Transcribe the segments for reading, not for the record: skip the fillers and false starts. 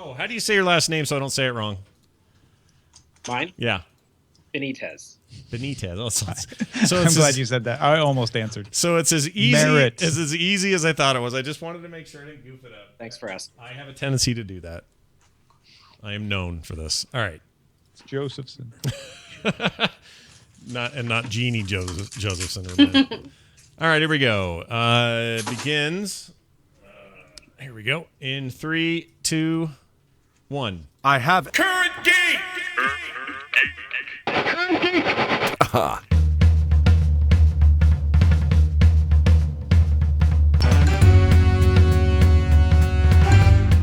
Oh, how do you say your last name so I don't say it wrong? Mine? Yeah. Benitez. Oh, I'm glad you said that. I almost answered. So it's as easy as I thought it was. I just wanted to make sure I didn't goof it up. Thanks for asking. I have a tendency to do that. I am known for this. All right. It's Josephson. not Jeannie Josephson. All right, here we go. Begins. Here we go. In 3, 2, 1. I have Current Geek!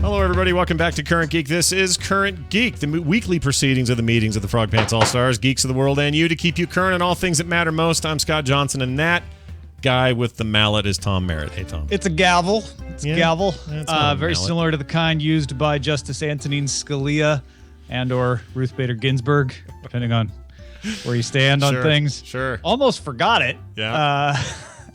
Hello, everybody. Welcome back to Current Geek. This is Current Geek, the weekly proceedings of the meetings of the Frog Pants All-Stars, geeks of the world, and you to keep you current on all things that matter most. I'm Scott Johnson, and that guy with the mallet is Tom Merritt. Hey, Tom. It's a gavel. It's a gavel. Very mallet. similar to the kind used by Justice Antonin Scalia and or Ruth Bader Ginsburg, depending on where you stand on things. Sure. Almost forgot it. Yeah.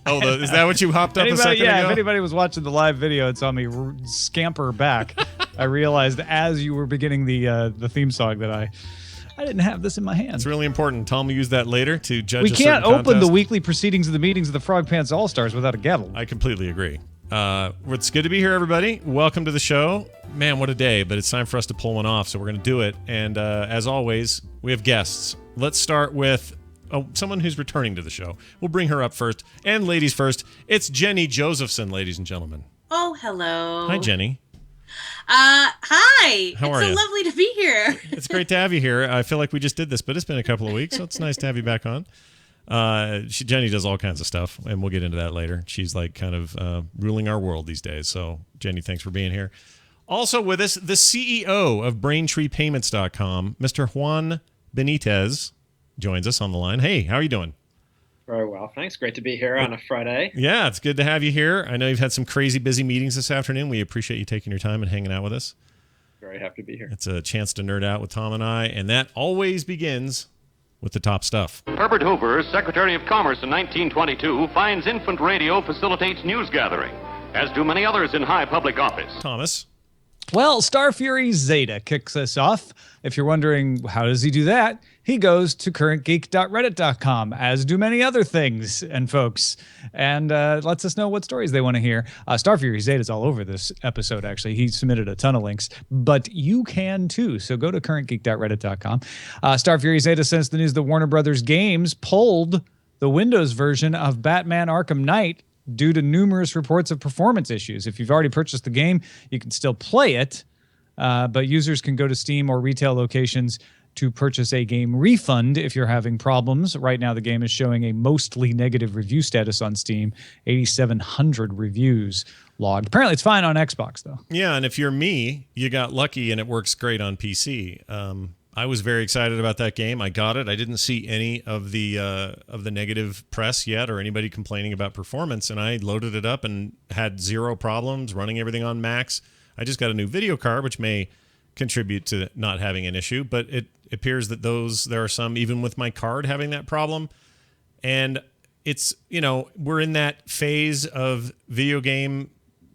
Is that what you hopped up a second ago? Yeah, if anybody was watching the live video and saw me scamper back, I realized as you were beginning the theme song that I didn't have this in my hand. It's really important. Tom will use that later to judge We can't open contest. the weekly proceedings of the meetings of the Frog Pants All-Stars without a gavel. I completely agree. It's good to be here, everybody. Welcome to the show. Man, what a day, but it's time for us to pull one off, so we're going to do it. And as always, we have guests. Let's start with someone who's returning to the show. We'll bring her up first. And ladies first, it's Jenny Josephson, ladies and gentlemen. Oh, hello. Hi, Jenny. Hi. How are you? It's so lovely to be here. It's great to have you here. I feel like we just did this, but it's been a couple of weeks, so it's nice to have you back on. Jenny does all kinds of stuff, and we'll get into that later. She's like kind of ruling our world these days. So, Jenny, thanks for being here. Also with us, the CEO of BraintreePayments.com, Mr. Juan Benitez, joins us on the line. Hey, how are you doing? Very well, thanks. Great to be here on a Friday. Yeah, it's good to have you here. I know you've had some crazy busy meetings this afternoon. We appreciate you taking your time and hanging out with us. Very happy to be here. It's a chance to nerd out with Tom and I, and that always begins with the top stuff. Herbert Hoover, Secretary of Commerce in 1922, finds infant radio facilitates news gathering, as do many others in high public office. Thomas. Well, Star Fury Zeta kicks us off. If you're wondering how does he do that, he goes to currentgeek.reddit.com, as do many other things and folks, and lets us know what stories they want to hear. Star Fury Zeta is all over this episode, actually. He submitted a ton of links, but you can too. So go to currentgeek.reddit.com. Star Fury Zeta sends the news that Warner Brothers Games pulled the Windows version of Batman Arkham Knight due to numerous reports of performance issues. If you've already purchased the game, you can still play it, but users can go to Steam or retail locations to purchase a game refund if you're having problems. Right now, the game is showing a mostly negative review status on Steam, 8,700 reviews logged. Apparently, it's fine on Xbox, though. Yeah, and if you're me, you got lucky and it works great on PC. I was very excited about that game. I got it. I didn't see any of the negative press yet or anybody complaining about performance, and I loaded it up and had zero problems running everything on max. I just got a new video card, which may contribute to not having an issue, but it appears that there are some, even with my card, having that problem. And it's, we're in that phase of video game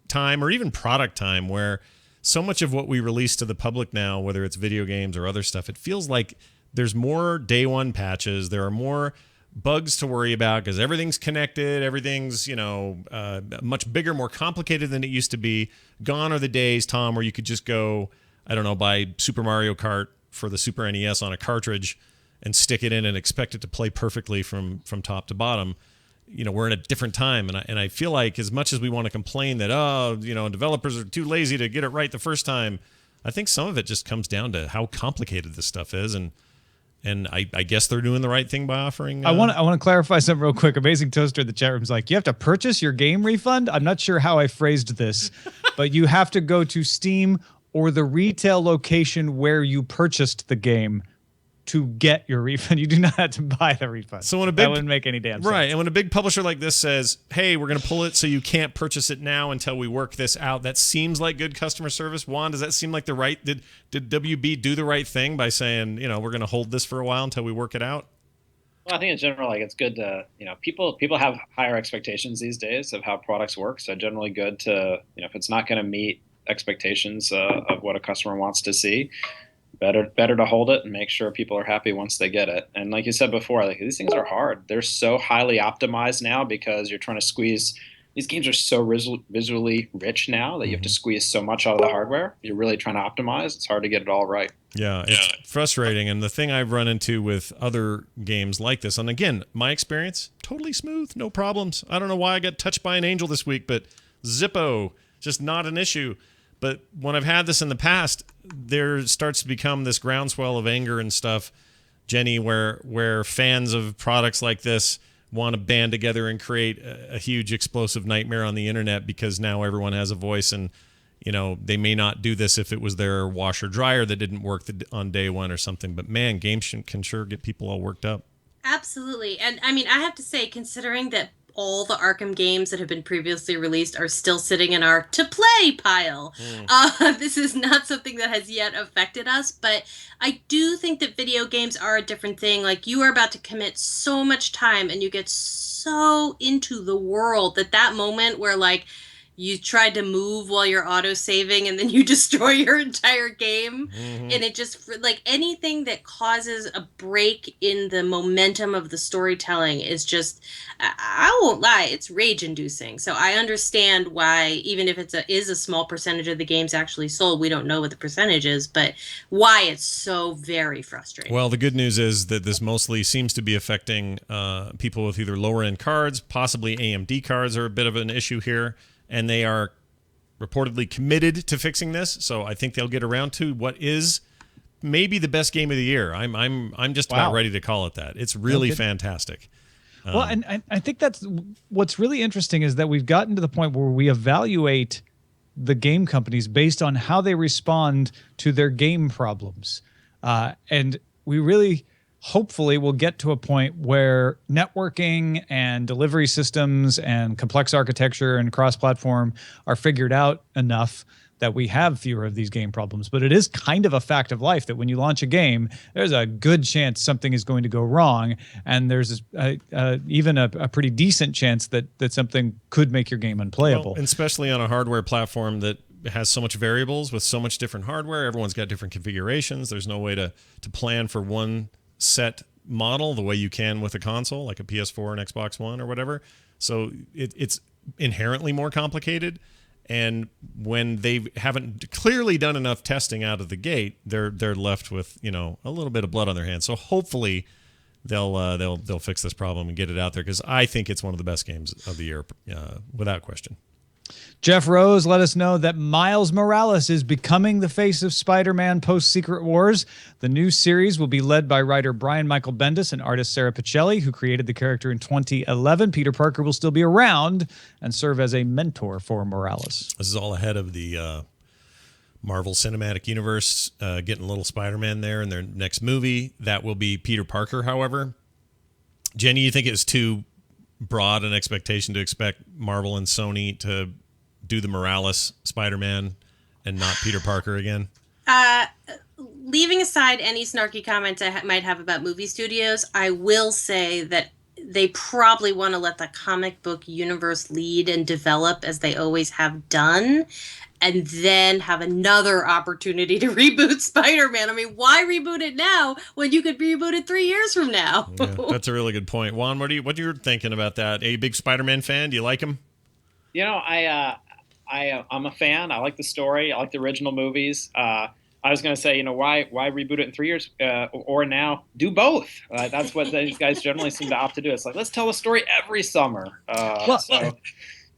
time or even product time where so much of what we release to the public now, whether it's video games or other stuff, it feels like there's more day one patches. There are more bugs to worry about because everything's connected. Everything's, much bigger, more complicated than it used to be. Gone are the days, Tom, where you could just go, I don't know, buy Super Mario Kart for the Super NES on a cartridge and stick it in and expect it to play perfectly from top to bottom. We're in a different time, and I feel like as much as we want to complain that developers are too lazy to get it right the first time, I think some of it just comes down to how complicated this stuff is, and I guess they're doing the right thing by offering. I want to clarify something real quick. Amazing Toaster in the chat room's like, you have to purchase your game refund. I'm not sure how I phrased this, but you have to go to Steam or the retail location where you purchased the game to get your refund. You do not have to buy the refund. So when that wouldn't make any damn sense. Right, and when a big publisher like this says, hey, we're going to pull it so you can't purchase it now until we work this out, that seems like good customer service. Juan, does that seem like did WB do the right thing by saying, we're going to hold this for a while until we work it out? Well, I think in general, it's good to, people have higher expectations these days of how products work. So generally good to, if it's not going to meet expectations of what a customer wants to see. Better to hold it and make sure people are happy once they get it. And like you said before, like these things are hard. They're so highly optimized now because you're trying to squeeze. These games are so visually rich now that you have to squeeze so much out of the hardware. You're really trying to optimize. It's hard to get it all right. Yeah, it's frustrating. And the thing I've run into with other games like this, and again, my experience, totally smooth, no problems. I don't know why I got touched by an angel this week, but Zippo, just not an issue. But when I've had this in the past, there starts to become this groundswell of anger and stuff, Jenny, where fans of products like this want to band together and create a huge explosive nightmare on the internet because now everyone has a voice, and they may not do this if it was their washer dryer that didn't work on day one or something. But man, games can sure get people all worked up. Absolutely. And I mean, I have to say, considering that all the Arkham games that have been previously released are still sitting in our to play pile. This is not something that has yet affected us, but I do think that video games are a different thing. Like, you are about to commit so much time and you get so into the world that moment where like you tried to move while you're auto-saving and then you destroy your entire game. And it just, like, anything that causes a break in the momentum of the storytelling is just, I won't lie, it's rage-inducing. So I understand why, even if it is a small percentage of the games actually sold, we don't know what the percentage is, but why it's so very frustrating. Well, the good news is that this mostly seems to be affecting people with either lower-end cards, possibly AMD cards are a bit of an issue here. And they are reportedly committed to fixing this, so I think they'll get around to what is maybe the best game of the year. I'm just about ready to call it that. It's really fantastic. Well, and I think that's what's really interesting is that we've gotten to the point where we evaluate the game companies based on how they respond to their game problems, and we really hopefully we'll get to a point where networking and delivery systems and complex architecture and cross-platform are figured out enough that we have fewer of these game problems. But it is kind of a fact of life that when you launch a game, there's a good chance something is going to go wrong. And there's even a pretty decent chance that something could make your game unplayable. Well, especially on a hardware platform that has so much variables with so much different hardware. Everyone's got different configurations. There's no way to plan for one set model the way you can with a console like a PS4 and Xbox One or whatever. So it's inherently more complicated. And when they haven't clearly done enough testing out of the gate, they're left with a little bit of blood on their hands. So hopefully they'll fix this problem and get it out there, because I think it's one of the best games of the year, without question. Jeff Rose let us know that Miles Morales is becoming the face of Spider-Man post-Secret Wars. The new series will be led by writer Brian Michael Bendis and artist Sarah Pichelli, who created the character in 2011. Peter Parker will still be around and serve as a mentor for Morales. This is all ahead of the Marvel Cinematic Universe getting a little Spider-Man there in their next movie. That will be Peter Parker, however. Jenny, you think it's too broad an expectation to expect Marvel and Sony to do the Morales Spider-Man and not Peter Parker again? Leaving aside any snarky comments I might have about movie studios, I will say that they probably want to let the comic book universe lead and develop as they always have done, and then have another opportunity to reboot Spider-Man. I mean, why reboot it now when you could reboot it 3 years from now? Yeah, that's a really good point. Juan, what are you thinking about that? Are you a big Spider-Man fan? Do you like him? I'm a fan. I like the story. I like the original movies. I was going to say, why reboot it in 3 years or now? Do both. That's what these guys generally seem to opt to do. It's like, let's tell a story every summer.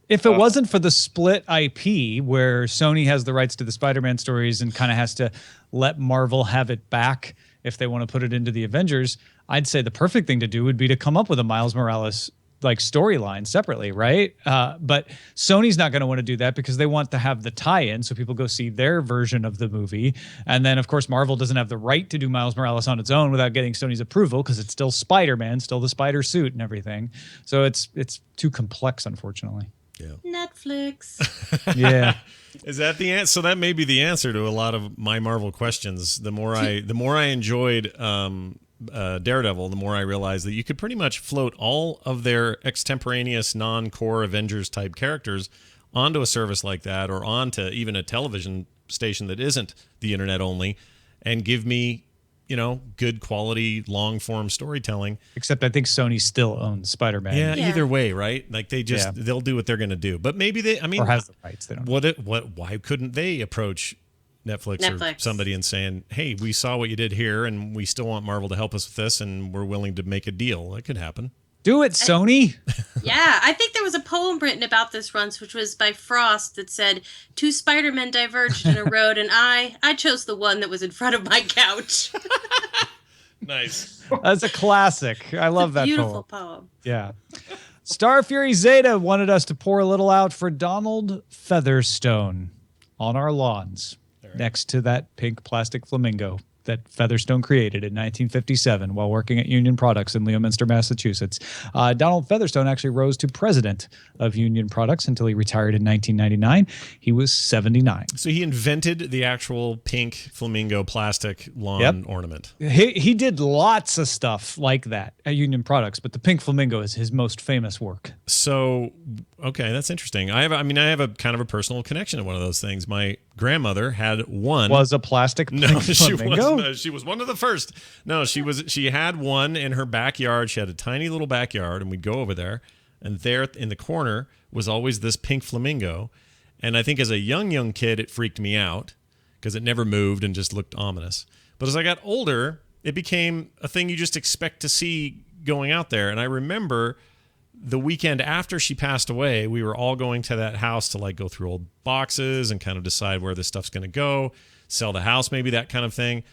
If it wasn't for the split IP where Sony has the rights to the Spider-Man stories and kind of has to let Marvel have it back if they want to put it into the Avengers, I'd say the perfect thing to do would be to come up with a Miles Morales like storyline separately, right? But Sony's not going to want to do that because they want to have the tie-in so people go see their version of the movie. And then, of course, Marvel doesn't have the right to do Miles Morales on its own without getting Sony's approval because it's still Spider-Man, still the spider suit and everything. So it's too complex, unfortunately. Yeah. Netflix. Yeah. Is that the answer? So that may be the answer to a lot of my Marvel questions. The more I enjoyed Daredevil, the more I realized that you could pretty much float all of their extemporaneous non-core Avengers type characters onto a service like that or onto even a television station that isn't the internet only and give me, good quality long form storytelling. Except I think Sony still owns Spider-Man. Yeah, either way, right? Like they'll do what they're going to do. But maybe or has the rights. They don't. Why couldn't they approach Netflix or somebody and saying, "Hey, we saw what you did here, and we still want Marvel to help us with this, and we're willing to make a deal." That could happen. Do it, Sony. Yeah, I think there was a poem written about this once, which was by Frost, that said, "Two Spider-Men diverged in a road, and I chose the one that was in front of my couch." Nice. That's a classic. I love that beautiful poem. Yeah. Star Fury Zeta wanted us to pour a little out for Donald Featherstone on our lawns, next to that pink plastic flamingo that Featherstone created in 1957 while working at Union Products in Leominster, Massachusetts. Donald Featherstone actually rose to president of Union Products until he retired in 1999. He was 79. So he invented the actual pink flamingo plastic lawn ornament. He did lots of stuff like that at Union Products, but the pink flamingo is his most famous work. So, okay, that's interesting. I have a kind of a personal connection to one of those things. My grandmother had one. Was a plastic pink flamingo? She was one of the first. No, she had one in her backyard. She had a tiny little backyard, and we'd go over there, and there in the corner was always this pink flamingo. And I think as a young kid, it freaked me out because it never moved and just looked ominous. But as I got older, it became a thing you just expect to see going out there. And I remember the weekend after she passed away, we were all going to that house to like go through old boxes and kind of decide where this stuff's going to go, sell the house, maybe that kind of thing.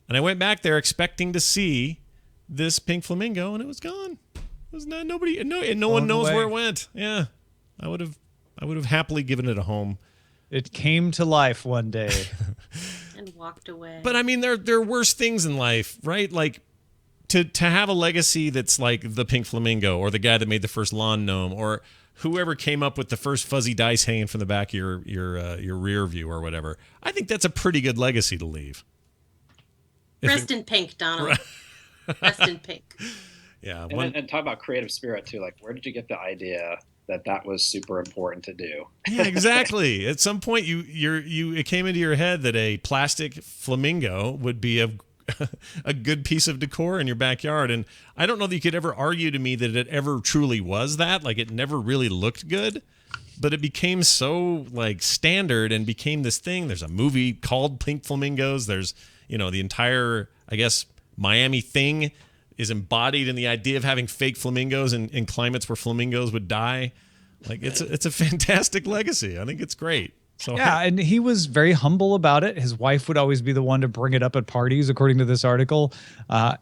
And I went back there expecting to see this pink flamingo, and it was gone. It was not nobody. No one knows where it went. Yeah, I would have happily given it a home. It came to life one day and walked away. But I mean, there are worse things in life, right? Like to have a legacy that's like the pink flamingo, or the guy that made the first lawn gnome, or whoever came up with the first fuzzy dice hanging from the back of your rear view or whatever. I think that's a pretty good legacy to leave. Rest in pink, Donald. Rest in pink. Yeah. And talk about creative spirit too. Like, where did you get the idea that was super important to do? Yeah, exactly. At some point, it came into your head that a plastic flamingo would be a good piece of decor in your backyard. And I don't know that you could ever argue to me that it ever truly was that. Like, it never really looked good, but it became so like standard and became this thing. There's a movie called Pink Flamingos. There's, the entire, I guess, Miami thing is embodied in the idea of having fake flamingos in climates where flamingos would die. Like, it's a fantastic legacy. I think it's great. So yeah, and he was very humble about it. His wife would always be the one to bring it up at parties, according to this article. I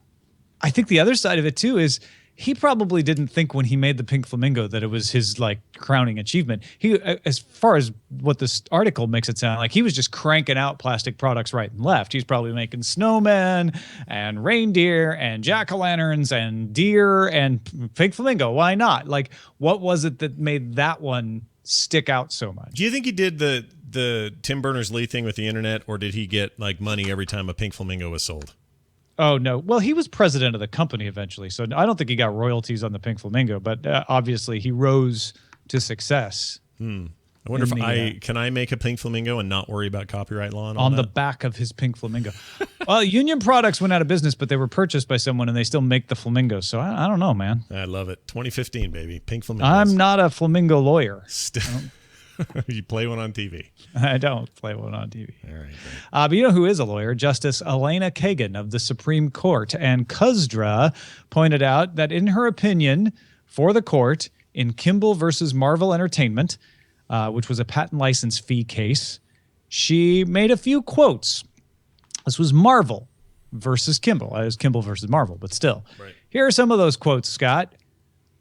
think the other side of it too is he probably didn't think when he made the pink flamingo that it was his like crowning achievement. He, as far as what this article makes it sound like, he was just cranking out plastic products right and left. He's probably making snowmen and reindeer and jack-o'-lanterns and deer and pink flamingo. Why not? Like, what was it that made that one stick out so much? Do you think he did the Tim Berners-Lee thing with the internet, or did he get like money every time a pink flamingo was sold? Oh, no. Well, he was president of the company eventually, so I don't think he got royalties on the pink flamingo, but obviously he rose to success. I wonder if can I make a pink flamingo and not worry about copyright law and all on that? the back of his pink flamingo. Well, Union Products went out of business, but they were purchased by someone and they still make the flamingos. So I don't know, man. I love it. 2015, baby. Pink flamingos. I'm not a flamingo lawyer. You play one on TV. I don't play one on TV. All right. But you know who is a lawyer? Justice Elena Kagan of the Supreme Court. And Kuzdra pointed out that in her opinion for the court in Kimball versus Marvel Entertainment, which was a patent license fee case, she made a few quotes. This was Marvel versus Kimball. It was Kimball versus Marvel, but still. Right. Here are some of those quotes, Scott.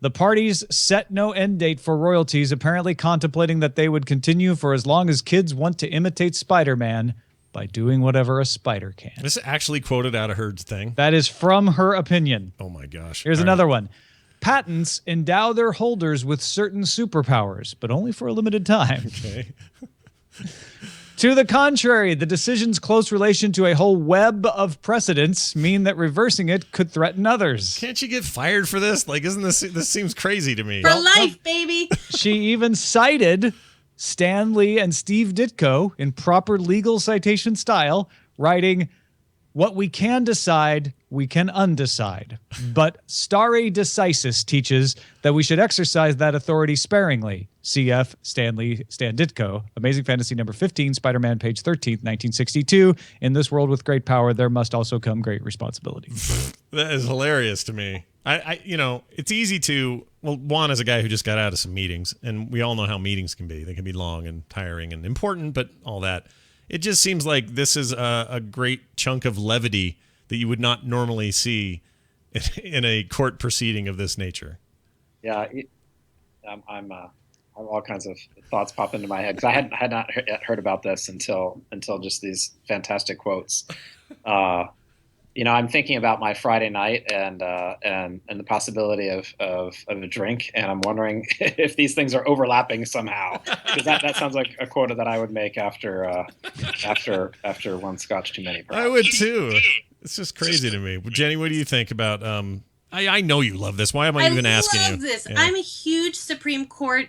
The parties set no end date for royalties, apparently contemplating that they would continue for as long as kids want to imitate Spider-Man by doing whatever a spider can. This is actually quoted out of her thing. That is from her opinion. Oh, my gosh. Here's another one. Patents endow their holders with certain superpowers, but only for a limited time. Okay. To the contrary, the decision's close relation to a whole web of precedents mean that reversing it could threaten others. Can't you get fired for this? Like, this seems crazy to me. For life, baby. She even cited Stan Lee and Steve Ditko in proper legal citation style, writing, "What we can decide, we can undecide. But stare decisis teaches that we should exercise that authority sparingly. CF Stan Lee, Stan Ditko. Amazing Fantasy number 15, Spider-Man, page 13th, 1962. In this world with great power, there must also come great responsibility." That is hilarious to me. It's easy to, one, as a guy who just got out of some meetings, and we all know how meetings can be. They can be long and tiring and important, but all that. It just seems like this is a great chunk of levity that you would not normally see in a court proceeding of this nature. Yeah, I'm all kinds of thoughts pop into my head because I had not heard about this until just these fantastic quotes. I'm thinking about my Friday night and the possibility of a drink, and I'm wondering if these things are overlapping somehow, because that sounds like a quota that I would make after one scotch too many. Perhaps. I would too. It's just crazy to me. Jenny, what do you think about? I know you love this. Why am I even asking you? I love this. Yeah. I'm a huge Supreme Court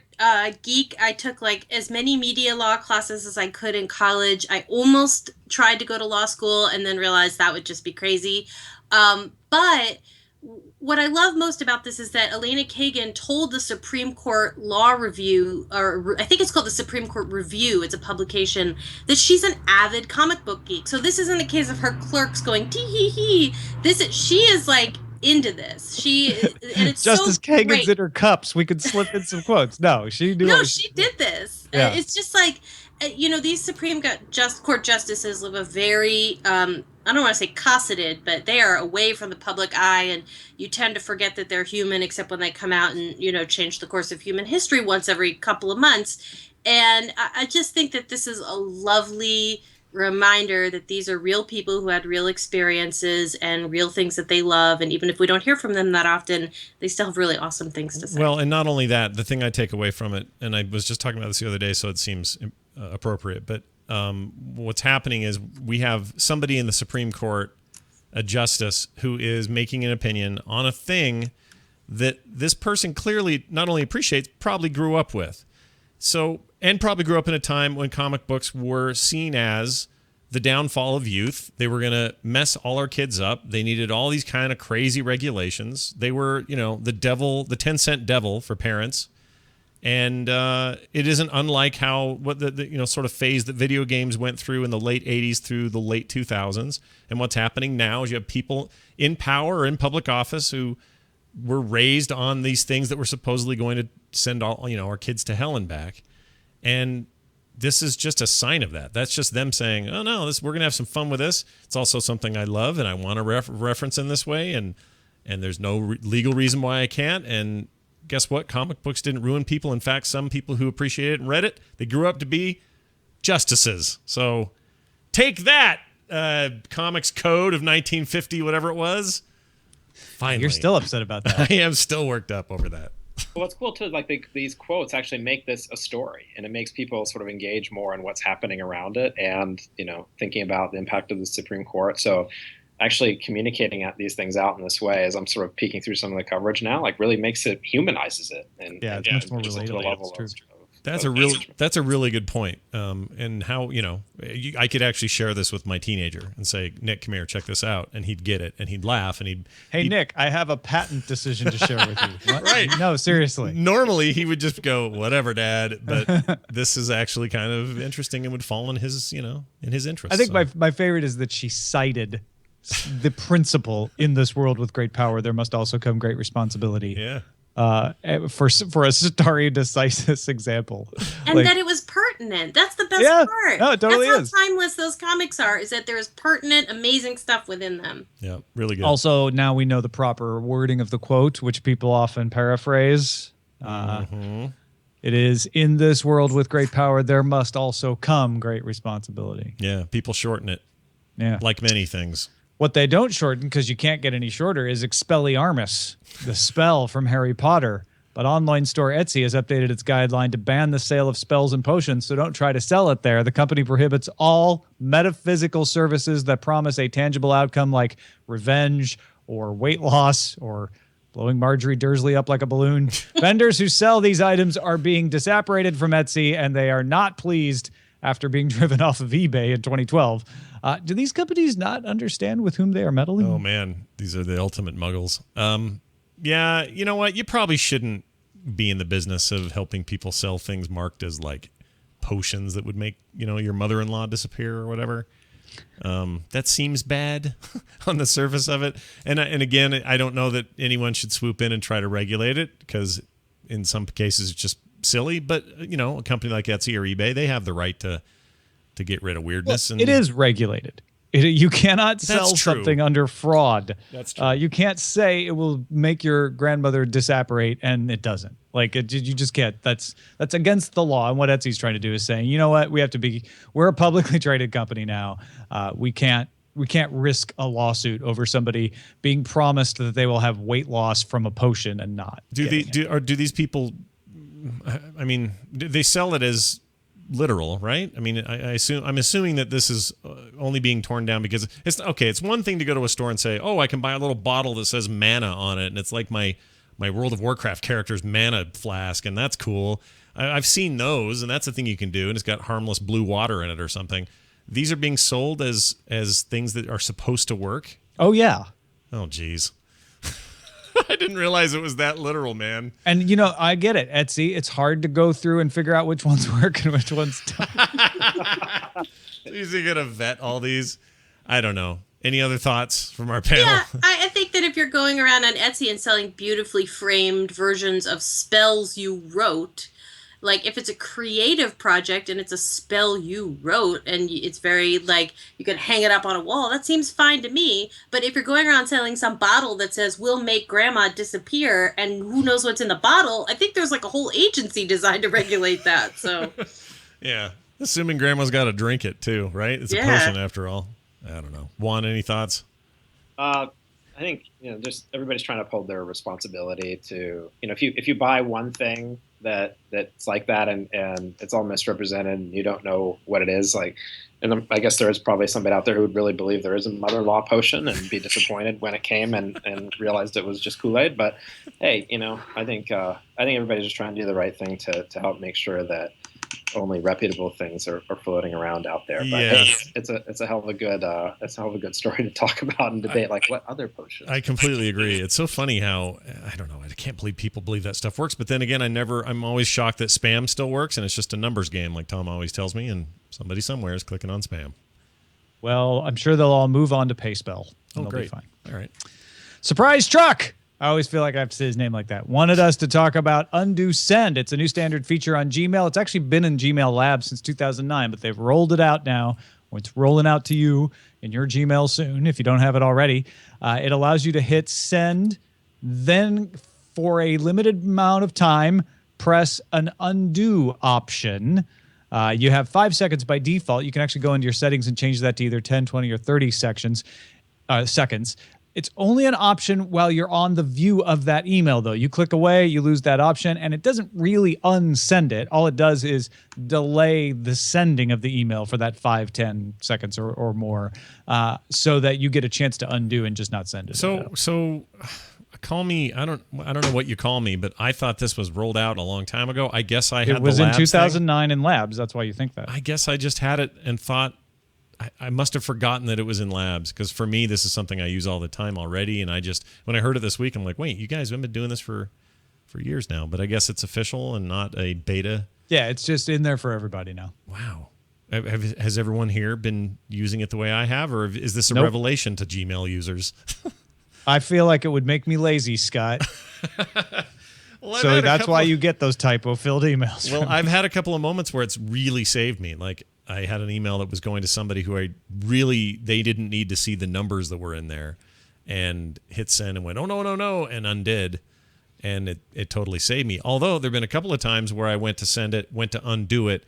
geek. I took like as many media law classes as I could in college. I almost tried to go to law school and then realized that would just be crazy. But what I love most about this is that Elena Kagan told the Supreme Court Law Review, or I think it's called the Supreme Court Review, it's a publication, that she's an avid comic book geek. So this isn't a case of her clerks going tee hee hee. She is like into this. And it's Justice so Kagan's great. in her cups. We could slip in some quotes. No, she knew. No, she did this. Yeah. It's just like, these Supreme Court justices live a very, I don't want to say cosseted, but they are away from the public eye, and you tend to forget that they're human, except when they come out and, change the course of human history once every couple of months. And I just think that this is a lovely reminder that these are real people who had real experiences and real things that they love, and even if we don't hear from them that often, they still have really awesome things to say. Well, and not only that, the thing I take away from it, and I was just talking about this the other day, so it seems appropriate, but what's happening is we have somebody in the Supreme Court, a justice, who is making an opinion on a thing that this person clearly not only appreciates, probably grew up with. So, and probably grew up in a time when comic books were seen as the downfall of youth. They were going to mess all our kids up. They needed all these kind of crazy regulations. They were, the devil, the 10-cent devil for parents. And it isn't unlike what the sort of phase that video games went through in the late 80s through the late 2000s. And what's happening now is you have people in power or in public office who were raised on these things that were supposedly going to send all our kids to hell and back. And this is just a sign of that. That's just them saying, "Oh no, we're gonna have some fun with this. It's also something I love, and I want to reference in this way, and there's no legal reason why I can't." And guess what? Comic books didn't ruin people. In fact, some people who appreciate it and read it, they grew up to be justices. So take that, Comics Code of 1950, whatever it was. Finally, You're still upset about that. I am still worked up over that. Well, what's cool too, like these quotes actually make this a story, and it makes people sort of engage more in what's happening around it, and thinking about the impact of the Supreme Court. So, actually communicating these things out in this way, as I'm sort of peeking through some of the coverage now, like really humanizes it, and it's much more relatable. It's true. That's a really good point. And how I could actually share this with my teenager and say, "Nick, come here, check this out," and he'd get it, and he'd laugh, and he'd Nick, I have a patent decision to share with you. What? Right? No, seriously. Normally he would just go, "Whatever, Dad," but this is actually kind of interesting and would fall in his interest. I think my favorite is that she cited the principle, in this world with great power, there must also come great responsibility. Yeah. For a stare decisis example, and that it was pertinent. That's the best part. No, it totally That's how timeless those comics are. Is that there's pertinent, amazing stuff within them. Yeah, really good. Also, now we know the proper wording of the quote, which people often paraphrase. It is, "In this world with great power, there must also come great responsibility." Yeah, people shorten it. Yeah, like many things. What they don't shorten, because you can't get any shorter, is Expelliarmus, the spell from Harry Potter. But online store Etsy has updated its guideline to ban the sale of spells and potions, so don't try to sell it there. The company prohibits all metaphysical services that promise a tangible outcome like revenge or weight loss or blowing Marjorie Dursley up like a balloon. Vendors who sell these items are being disapparated from Etsy, and they are not pleased after being driven off of eBay in 2012. Do these companies not understand with whom they are meddling? Oh, man. These are the ultimate muggles. Yeah, you know what? You probably shouldn't be in the business of helping people sell things marked as like potions that would make, your mother-in-law disappear or whatever. That seems bad on the surface of it. And again, I don't know that anyone should swoop in and try to regulate it, because in some cases it's just silly. But, a company like Etsy or eBay, they have the right to get rid of weirdness. Well, it is regulated. You cannot sell That's true. something under fraud. That's true. You can't say it will make your grandmother disapparate and it doesn't. Like you just can't. That's against the law. And what Etsy's trying to do is saying, you know what, we're a publicly traded company now. We can't risk a lawsuit over somebody being promised that they will have weight loss from a potion and not. Do these people? I mean, they sell it as literal, right? I mean, I'm assuming that this is only being torn down because it's okay. It's one thing to go to a store and say, "Oh, I can buy a little bottle that says mana on it, and it's like my World of Warcraft character's mana flask, and that's cool." I've seen those, and that's a thing you can do, and it's got harmless blue water in it or something. These are being sold as things that are supposed to work. Oh yeah. Oh geez. I didn't realize it was that literal, man. And, I get it. Etsy, it's hard to go through and figure out which ones work and which ones don't. Is he going to vet all these? I don't know. Any other thoughts from our panel? Yeah, I think that if you're going around on Etsy and selling beautifully framed versions of spells you wrote, like if it's a creative project and it's a spell you wrote and it's very like you could hang it up on a wall, that seems fine to me. But if you're going around selling some bottle that says "we'll make grandma disappear" and who knows what's in the bottle, I think there's like a whole agency designed to regulate that. So yeah, assuming grandma's got to drink it too, right? It's a potion after all. I don't know. Juan, any thoughts? I think just everybody's trying to uphold their responsibility to if you buy one thing that's like that and it's all misrepresented and you don't know what it is, like, and I guess there is probably somebody out there who would really believe there is a mother-in-law potion and be disappointed when it came and realized it was just Kool-Aid. But hey, I think everybody's just trying to do the right thing to help make sure that only reputable things are floating around out there. But yeah. hey, it's a hell of a good story to talk about and debate, like what other potions. I completely agree. It's so funny how I don't know. I can't believe people believe that stuff works. But then again, I'm always shocked that spam still works, and it's just a numbers game, like Tom always tells me. And somebody somewhere is clicking on spam. Well, I'm sure they'll all move on to PaySpell. Oh, they'll great! Be fine. All right. Surprise truck. I always feel like I have to say his name like that. Wanted us to talk about Undo Send. It's a new standard feature on Gmail. It's actually been in Gmail Labs since 2009, but they've rolled it out now. It's rolling out to you in your Gmail soon if you don't have it already. It allows you to hit send, then for a limited amount of time, press an undo option. You have 5 seconds by default. You can actually go into your settings and change that to either 10, 20, or 30 seconds. It's only an option while you're on the view of that email, though. You click away, you lose that option, and it doesn't really unsend it. All it does is delay the sending of the email for that 5, 10 seconds or more, so that you get a chance to undo and just not send it. So call me. I don't know what you call me, but I thought this was rolled out a long time ago. I guess I had it was the in labs 2009 thing. in labs. That's why you think that. I guess I just had it and thought. I must have forgotten that it was in labs, because for me, this is something I use all the time already. And when I heard it this week, I'm like, wait, you guys have been doing this for years now, but I guess it's official and not a beta. Yeah, it's just in there for everybody now. Wow. Has everyone here been using it the way I have, or is this a Nope. revelation to Gmail users? I feel like it would make me lazy, Scott. Well, So that's why you get those typo-filled emails. Well, I've had a couple of moments where it's really saved me. Like, I had an email that was going to somebody who they didn't need to see the numbers that were in there, and hit send and went, oh, no, and undid. And it totally saved me. Although there have been a couple of times where I went to send it, went to undo it,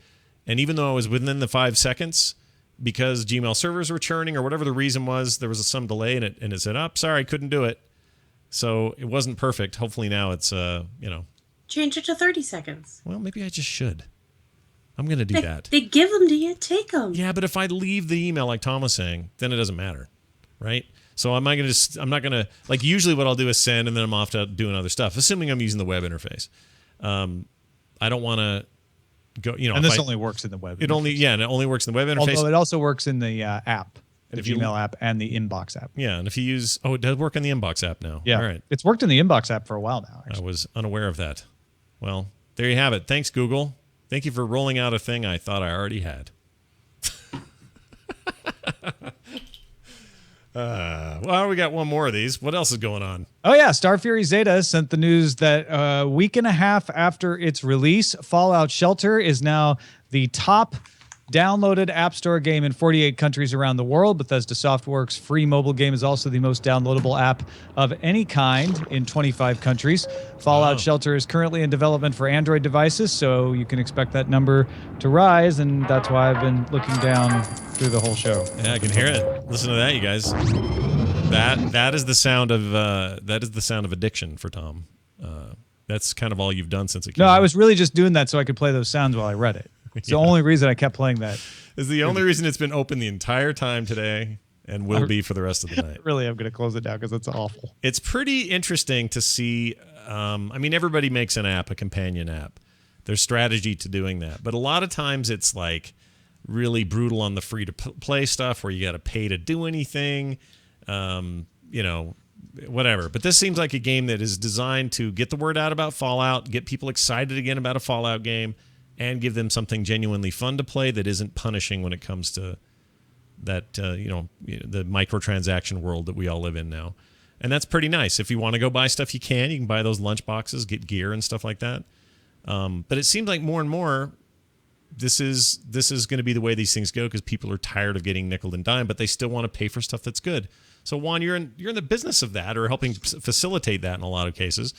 and even though I was within the 5 seconds, because Gmail servers were churning or whatever the reason was, there was some delay in it, and it said, oh, sorry, couldn't do it. So it wasn't perfect. Hopefully now it's, change it to 30 seconds. Well, maybe I just should. I'm going to do that. They give them to you. Take them. Yeah, but if I leave the email like Tom was saying, then it doesn't matter. right? So I'm not gonna like usually what I'll do is send and then I'm off to doing other stuff, assuming I'm using the web interface. I don't want to go, And this only works in the web. And it only works in the web interface. Although it also works in the app, the if you- Gmail app and the Inbox app. Yeah, and if you use, it does work on the Inbox app now. Yeah, all right. it's worked in the Inbox app for a while now. I was unaware of that. Well, there you have it. Thanks, Google. Thank you for rolling out a thing I thought I already had. Well, we got one more of these. What else is going on? Oh, yeah. Star Fury Zeta sent the news that a week and a half after its release, Fallout Shelter is now the top downloaded App Store game in 48 countries around the world. Bethesda Softworks' free mobile game is also the most downloadable app of any kind in 25 countries. Fallout Shelter is currently in development for Android devices, so you can expect that number to rise, and that's why I've been looking down through the whole show. Yeah, I can hear it. Listen to that, you guys. That is the sound of addiction for Tom. That's kind of all you've done since it came No, out. I was really just doing that so I could play those sounds while I read it. It's the only reason I kept playing that. It's the only reason it's been open the entire time today and will be for the rest of the night. Really, I'm going to close it down because it's awful. It's pretty interesting to see. Everybody makes an app, a companion app. There's strategy to doing that. But a lot of times it's like really brutal on the free-to-play stuff where you got to pay to do anything, whatever. But this seems like a game that is designed to get the word out about Fallout, get people excited again about a Fallout game, and give them something genuinely fun to play that isn't punishing when it comes to that, the microtransaction world that we all live in now. And that's pretty nice. If you want to go buy stuff, you can. You can buy those lunch boxes, get gear and stuff like that. But it seems like more and more this is going to be the way these things go because people are tired of getting nickel and dime, but they still want to pay for stuff that's good. So Juan, you're in the business of that or helping facilitate that in a lot of cases.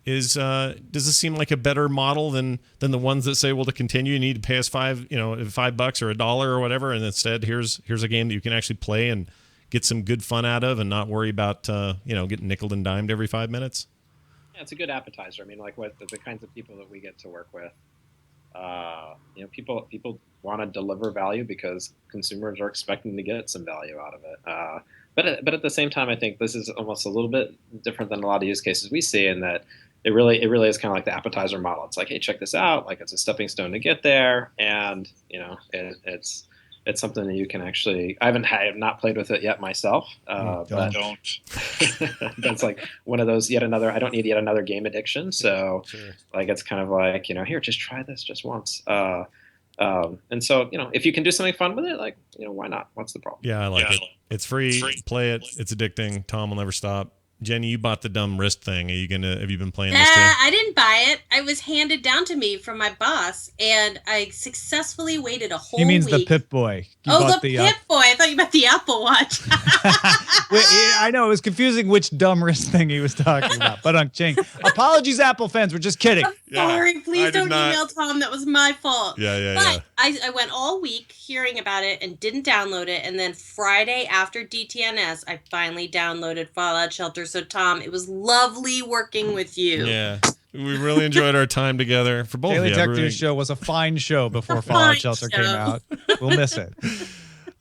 Does this seem like a better model than the ones that say, well, to continue, you need to pay us $5 or $1 or whatever, and instead here's a game that you can actually play and get some good fun out of and not worry about getting nickeled and dimed every 5 minutes? Yeah, it's a good appetizer. I mean, like what the kinds of people that we get to work with. People want to deliver value because consumers are expecting to get some value out of it. But at the same time, I think this is almost a little bit different than a lot of use cases we see in that it really is kind of like the appetizer model. It's like, hey, check this out. Like it's a stepping stone to get there, and it's something that you can actually. I have not played with it yet myself. But that's like one of those I don't need yet another game addiction. So like it's kind of like here, just try this just once. And so if you can do something fun with it, like why not? What's the problem? Yeah, I like it. It's free. Play it. It's addicting. Tom will never stop. Jenny, you bought the dumb wrist thing. Have you been playing this too? I didn't buy it. It was handed down to me from my boss, and I successfully waited a whole week. He means the Pip-Boy. The Pip-Boy. I thought you meant the Apple Watch. I know, it was confusing which dumb wrist thing he was talking about. But Ching. Apologies, Apple fans. We're just kidding. I'm sorry. Please don't email Tom. That was my fault. Yeah. I went all week hearing about it and didn't download it. And then Friday after DTNS, I finally downloaded Fallout Shelter. So, Tom, it was lovely working with you. Yeah. We really enjoyed our time together. For both Daily of you. Tech News Show was a fine show before Fallout Shelter came out. We'll miss it.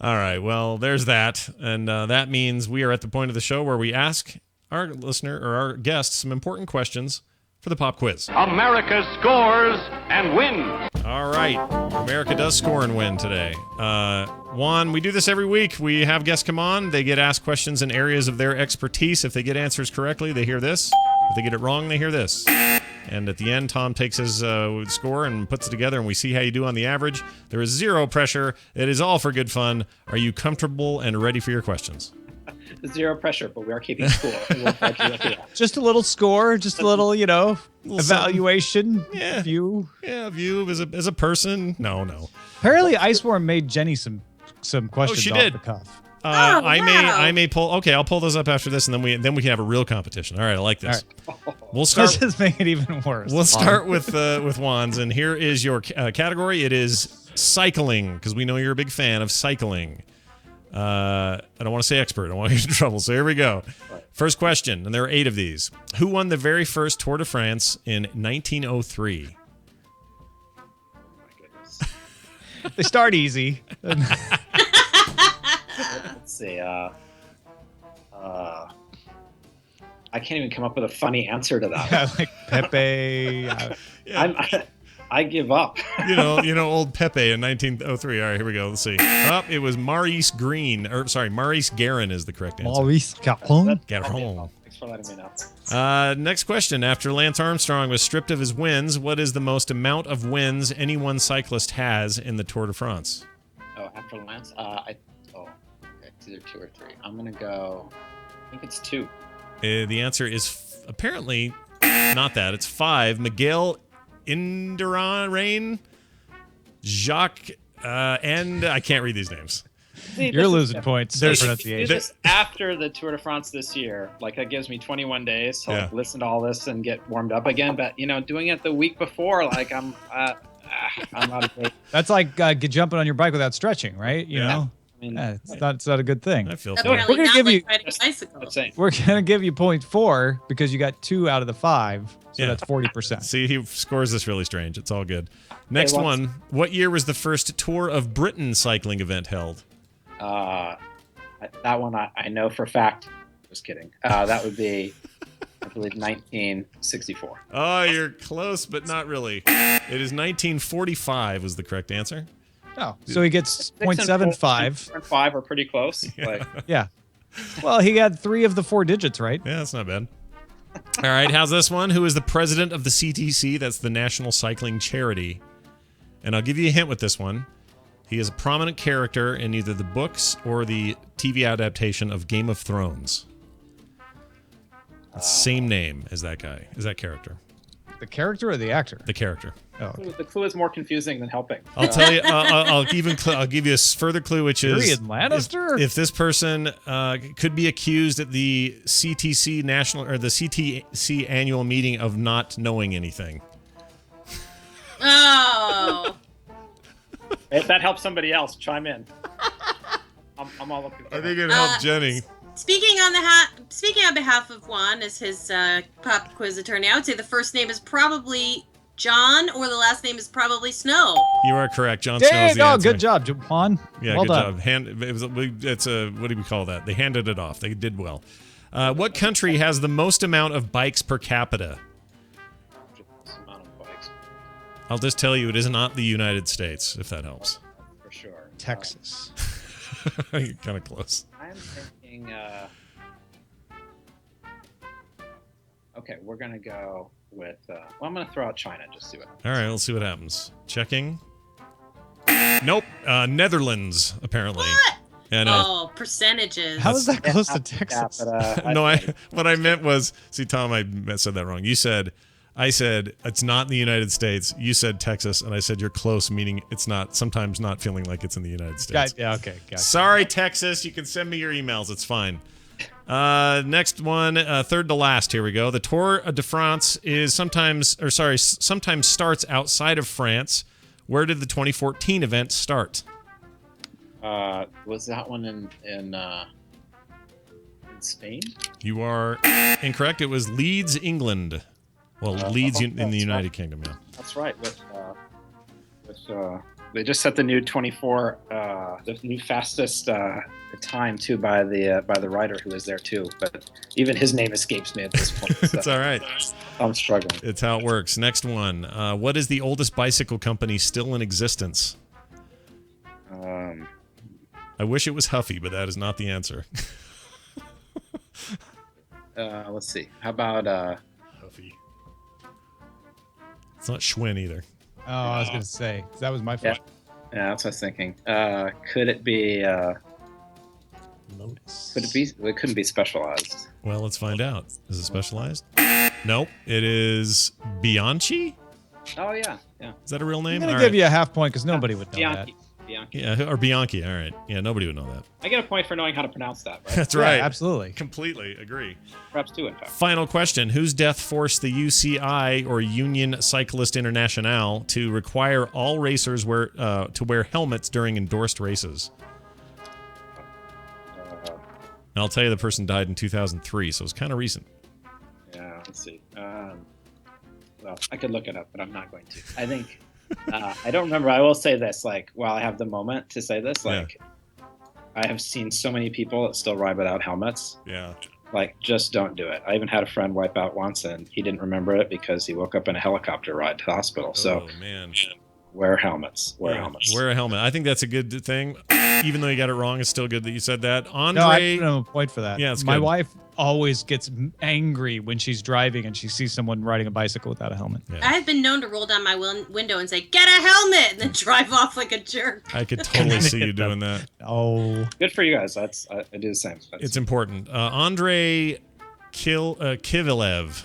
All right. Well, there's that. And that means we are at the point of the show where we ask our listener or our guests some important questions for the pop quiz. America scores and wins. All right. America does score and win today. Juan, we do this every week. We have guests come on. They get asked questions in areas of their expertise. If they get answers correctly, they hear this. If they get it wrong, they hear this. And at the end, Tom takes his score and puts it together, and we see how you do on the average. There is zero pressure. It is all for good fun. Are you comfortable and ready for your questions? Zero pressure, but we are keeping score. Just a little score, just a little, evaluation. Yeah. View. Yeah, view as a person. No. Apparently, Iceworm made Jenny some questions she off did. the cuff. Wow. I may pull. Okay, I'll pull those up after this, and then we can have a real competition. All right, I like this. We'll start. Let's just make it even worse. We'll start with Juan's, and here is your category. It is cycling, because we know you're a big fan of cycling. I don't want to say expert. I don't want to get in trouble. So here we go. First question, and there are 8 of these. Who won the very first Tour de France in 1903? Oh my goodness. They start easy. Let's see. I can't even come up with a funny answer to that. Yeah, like Pepe. Yeah. I give up. you know, old Pepe in 1903. All right, here we go. Let's see. It was Maurice Guerin is the correct answer. Maurice Caron. Guerin. Thanks for letting me know. Next question. After Lance Armstrong was stripped of his wins, what is the most amount of wins any one cyclist has in the Tour de France? Oh, after Lance? Okay, it's either 2 or 3. I'm going to go, I think it's 2. The answer is apparently not that. It's 5. Miguel Indurain, Jacques, and I can't read these names. See, You're losing points. There's- Do Pronunciation. this after the Tour de France this year. Like, that gives me 21 days to like, listen to all this and get warmed up again. But, doing it the week before, like, I'm out of date. That's like jumping on your bike without stretching, right? You know? I mean, Yeah, it's not a good thing. I feel Apparently We're gonna not give like you- riding a bicycle. that's saying. We're going to give you 0.4 because you got 2 out of the 5. So Yeah. that's 40%. See, he scores this really strange. It's all good. Next what's- one. What year was the first Tour of Britain cycling event held? That one I know for a fact. Just kidding. That would be, I believe, 1964. Oh, you're close, but not really. It is 1945 was the correct answer. Oh, so he gets 6 and 0.75. 4 and 5 are pretty close. Like, Yeah. Well, he got 3 of the 4 digits, right? Yeah, that's not bad. All right, how's this one? Who is the president of the CTC? That's the National Cycling Charity. And I'll give you a hint with this one. He is a prominent character in either the books or the TV adaptation of Game of Thrones. Same name as that guy, as that character. The character or the actor? The character. Oh, okay. the clue is more confusing than helping. I'll tell you. I'll give you a further clue, which is Tyrion Lannister? if this person could be accused at the CTC national or the CTC annual meeting of not knowing anything. Oh. If that helps somebody else, chime in. I'm all looking for I think that. it helped Jenny. Speaking on behalf of Juan as his pop quiz attorney, I would say the first name is probably John, or the last name is probably Snow. You are correct. Jon Snow is Dang, the answer. good job, Juan. Yeah, well good done. job. It's a what do we call that? They handed it off. They did well. What country has the most amount of bikes per capita? Amount of bikes, I'll just tell you, it is not the United States, if that helps. for sure. Texas. You're kind of close. I'm thinking. Okay, we're gonna go with. I'm gonna throw out China. Just do it. All right, let's see what happens. Checking. Nope. Netherlands, apparently. What? Yeah, no. Oh, percentages. How is that close to Yeah, Texas? but, No, what I meant was, see, Tom, I said that wrong. I said it's not in the United States. You said Texas, and I said you're close, meaning it's not. Sometimes not feeling like it's in the United States. Yeah, okay. Gotcha. Sorry, Texas. You can send me your emails. It's fine. Next one, third to last. Here we go. The Tour de France is sometimes starts outside of France. Where did the 2014 event start? Was that one in Spain? You are incorrect. It was Leeds, England. Well, Leeds in the that's United right. Kingdom. Yeah. That's right. They just set the new 24, the new fastest time too by the rider who was there too. But even his name escapes me at this point. So It's all right. I'm struggling. It's how it works. Next one. What is the oldest bicycle company still in existence? I wish it was Huffy, but that is not the answer. Let's see. How about Huffy. It's not Schwinn either. Oh, I was going to say. That was my fault. Yeah, that's what I was thinking. Could it be? Lotus. Could it be? It couldn't be Specialized. Well, let's find out. Is it Specialized? Nope. It is Bianchi? Oh yeah, yeah. Is that a real I'm name? going All to give right. you a half point because nobody would know Bianchi. Bianchi. Yeah, or Bianchi. All right. Yeah, nobody would know that. I get a point for knowing how to pronounce that, right? That's that. right. Yeah, absolutely. Completely agree. Perhaps two, in fact. Final question. Whose death forced the UCI, or Union Cyclist Internationale, to require all racers to wear helmets during endorsed races? And I'll tell you, the person died in 2003, so it's kind of recent. Yeah, let's see. Well, I could look it up, but I'm not going to. I think I don't remember. I will say this, like, while I have the moment to say this, like, I have seen so many people that still ride without helmets. Yeah. Like, just don't do it. I even had a friend wipe out once, and he didn't remember it because he woke up in a helicopter ride to the hospital. So, man. wear helmets. Wear helmets. Wear a helmet. I think that's a good thing. Even though you got it wrong, it's still good that you said that. Andre. No, I give him a point for that. Yeah, it's my good. wife always gets angry when she's driving and she sees someone riding a bicycle without a helmet. Yeah. I have been known to roll down my window and say, "Get a helmet," and then drive off like a jerk. I could totally see you doing that. Oh, Good for you guys. I do the same. It's important. Andre Kivilev,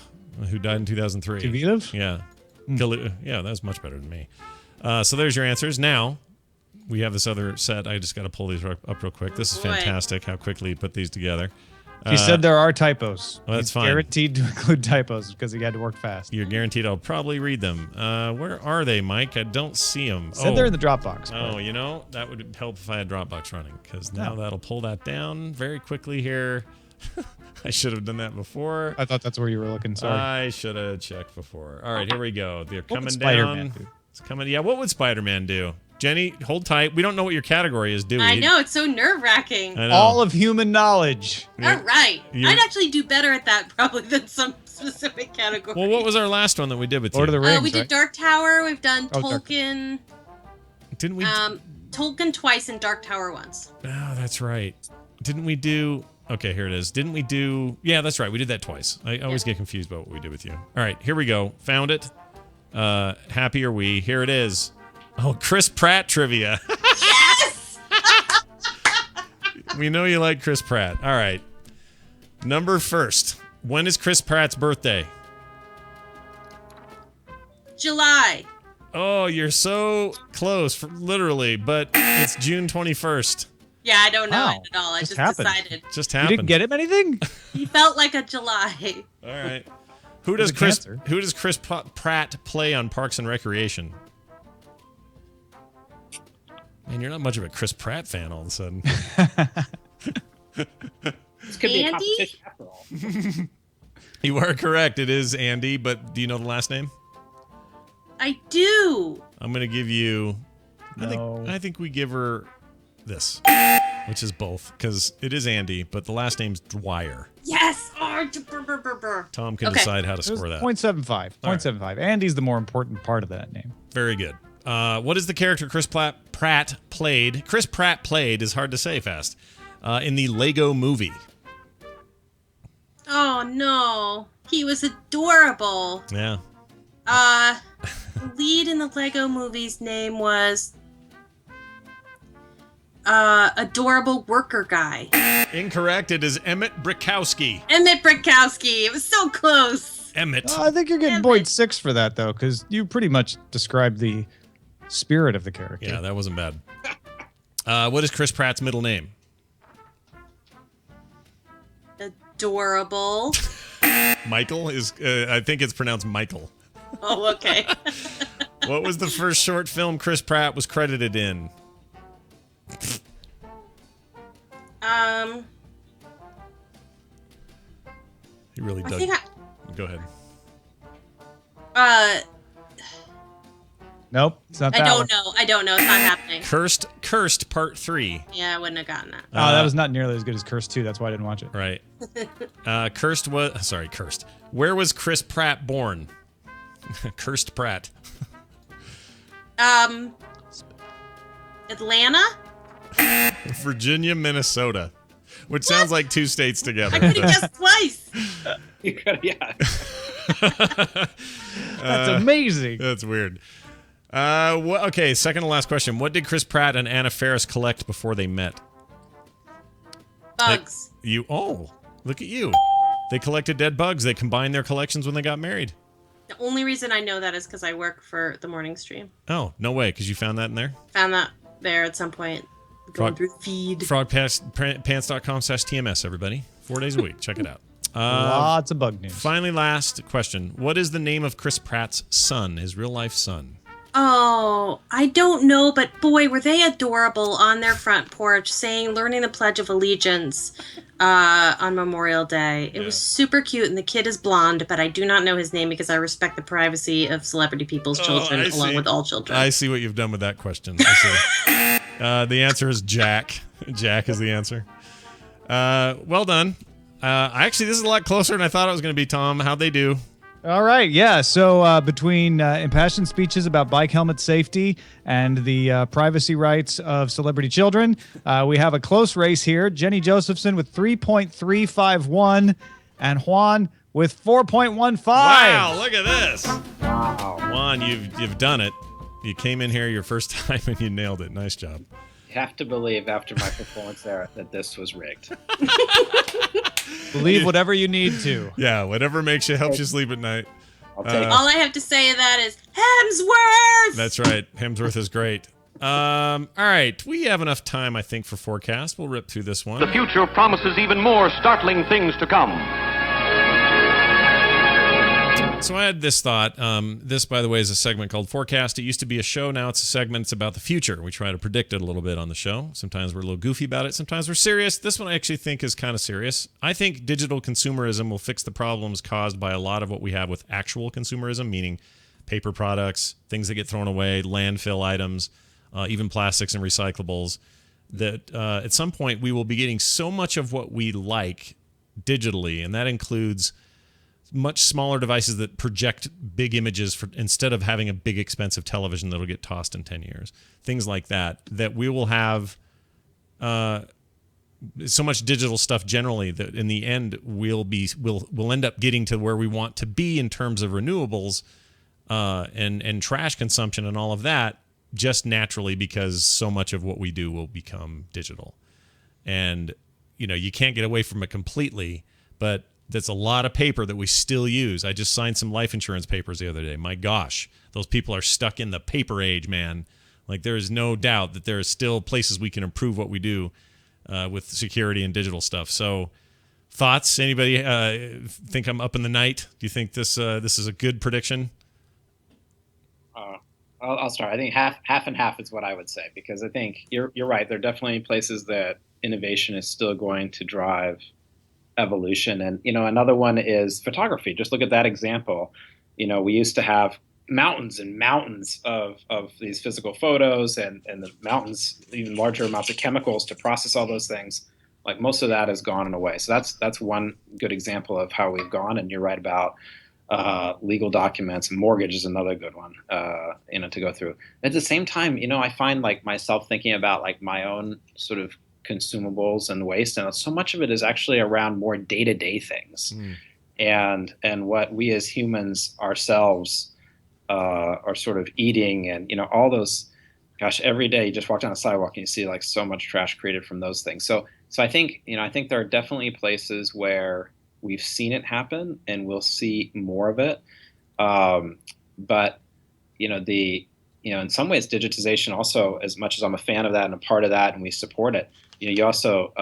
who died in 2003. Kivilev? Yeah. Yeah, that was much better than me. So there's your answers. Now, we have this other set. I just got to pull these up real quick. This is Boy. fantastic how quickly you put these together. he said there are typos. well, that's He's fine. guaranteed to include typos because he had to work fast. You're guaranteed I'll probably read them. Where are they, Mike? I don't see them. Said they're in the Dropbox. Oh, you know, that would help if I had Dropbox running, because now that'll pull that down very quickly here. I should have done that before. I thought that's where you were looking. Sorry. I should have checked before. All right, here we go. They're What coming would Spider-Man down. do? It's coming. Yeah, what would Spider-Man do? Jenny, hold tight. We don't know what your category is, do we? I know, it's so nerve-wracking. I know. All of human knowledge. All right. you're- I'd actually do better at that probably than some specific category. Well, what was our last one that we did with Lord you? of the Rings. we did right? Dark Tower. We've done Oh, Dark- Tolkien. Didn't we? Tolkien twice and Dark Tower once. Oh, that's right. Didn't we do? Okay, here it is. Didn't we do? Yeah, that's right. We did that twice. I always get confused about what we did with you. All right, here we go. Found it. Happy are we? Here it is. Oh, Chris Pratt trivia. Yes! We know you like Chris Pratt. All right. Number first. When is Chris Pratt's birthday? July. Oh, you're so close, literally, but it's June 21st. Yeah, I don't know Wow. it at all. I Just just happened. decided. Just You happened. didn't get him anything? He felt like a July. All right. Who does There's a Chris Pratt play on Parks and Recreation? Man, you're not much of a Chris Pratt fan all of a sudden. This could be a Andy? competition after all. You are correct. It is Andy, but do you know the last name? I do. I'm going to give you No. I think we give her this, which is both, because it is Andy, but the last name's Dwyer. Yes. Oh, brr, brr, brr, brr. Tom can Okay. decide how to It was score that. 0.75. All right. 0.75. Andy's the more important part of that name. Very good. What is the character Chris Pratt played? Chris Pratt played is hard to say fast. In the Lego Movie. Oh no. He was adorable. Yeah. The lead in the Lego movie's name was adorable worker guy. Incorrect. It is Emmett Brickowski. Emmett Brickowski. It was so close. Emmett. I think you're getting Damn Boyd it. 6 for that, though, because you pretty much described the spirit of the character. Yeah, that wasn't bad. What is Chris Pratt's middle name? Adorable. Michael is. I think it's pronounced Michael. Oh, okay. What was the first short film Chris Pratt was credited in? He really I dug. think Go ahead. Nope, it's not I that don't one. know. I don't know. It's not happening. Cursed Part 3. Yeah, I wouldn't have gotten that. Oh, that was not nearly as good as Curse 2. That's why I didn't watch it. Right. Cursed. Where was Chris Pratt born? Cursed Pratt. Atlanta? Virginia, Minnesota. Which sounds like two states I together. could have guessed twice. You could, yeah. That's amazing. That's weird. Okay, second to last question. What did Chris Pratt and Anna Faris collect before they met? Bugs. Oh, look at you. They collected dead bugs. They combined their collections when they got married. The only reason I know that is because I work for the morning stream. Oh, no way, because you found that in there? Found that there at some point. Going Frog- through the feed. Frogpants.com/TMS, everybody. 4 days a week. Check it out. Lots of bug news. Finally, last question. What is the name of Chris Pratt's son, his real life son? Oh, I don't know, but boy, were they adorable on their front porch learning the Pledge of Allegiance on Memorial Day. It was super cute, and the kid is blonde, but I do not know his name because I respect the privacy of celebrity people's children I along see. with all children. I see what you've done with that question. I see. The answer is Jack. Jack is the answer. Well done. Actually, this is a lot closer than I thought it was going to be, Tom. How'd they do? All right, yeah. So between impassioned speeches about bike helmet safety and the privacy rights of celebrity children, we have a close race here. Jenny Josephson with 3.351 and Juan with 4.15. Wow, look at this. Wow. Juan, you've done it. You came in here your first time and you nailed it. Nice job. You have to believe after my performance there that this was rigged. Believe whatever you need to. Yeah, whatever helps you sleep at night. I'll take All I have to say to that is Hemsworth. That's right. Hemsworth is great. All right. We have enough time, I think, for forecast. We'll rip through this one. The future promises even more startling things to come. So I had this thought. This, by the way, is a segment called Forecast. It used to be a show. Now it's a segment. It's about the future. We try to predict it a little bit on the show. Sometimes we're a little goofy about it. Sometimes we're serious. This one I actually think is kind of serious. I think digital consumerism will fix the problems caused by a lot of what we have with actual consumerism, meaning paper products, things that get thrown away, landfill items, even plastics and recyclables, that at some point we will be getting so much of what we like digitally, and that includes much smaller devices that project big images instead of having a big expensive television that'll get tossed in 10 years. Things like that we will have so much digital stuff generally that in the end we'll end up getting to where we want to be in terms of renewables and trash consumption and all of that just naturally because so much of what we do will become digital. And you can't get away from it completely, but that's a lot of paper that we still use. I just signed some life insurance papers the other day. My gosh, those people are stuck in the paper age, man. Like, there is no doubt that there are still places we can improve what we do with security and digital stuff. So, thoughts? Anybody think I'm up in the night? Do you think this is a good prediction? I'll start. I think half and half is what I would say, because I think you're right. There are definitely places that innovation is still going to drive evolution. And, another one is photography. Just look at that example. We used to have mountains and mountains of these physical photos and the mountains, even larger amounts of chemicals to process all those things. Like, most of that has gone away. So that's one good example of how we've gone. And you're right about legal documents. Mortgage is another good one, to go through. At the same time, I find like myself thinking about like my own sort of consumables and waste, and so much of it is actually around more day-to-day things, and what we as humans ourselves are sort of eating, and all those. Gosh, every day you just walk down the sidewalk and you see like so much trash created from those things. So I think there are definitely places where we've seen it happen, and we'll see more of it. But in some ways, digitization also, as much as I'm a fan of that and a part of that, and we support it. You also,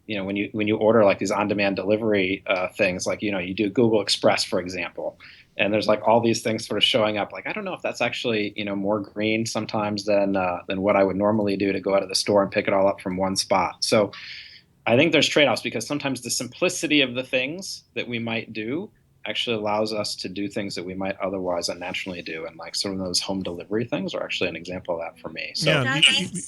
when you order like these on-demand delivery things, like you do Google Express, for example, and there's like all these things sort of showing up. Like, I don't know if that's actually more green sometimes than what I would normally do to go out of the store and pick it all up from one spot. So I think there's trade-offs, because sometimes the simplicity of the things that we might do actually allows us to do things that we might otherwise unnaturally do. And like some of those home delivery things are actually an example of that for me. So yeah,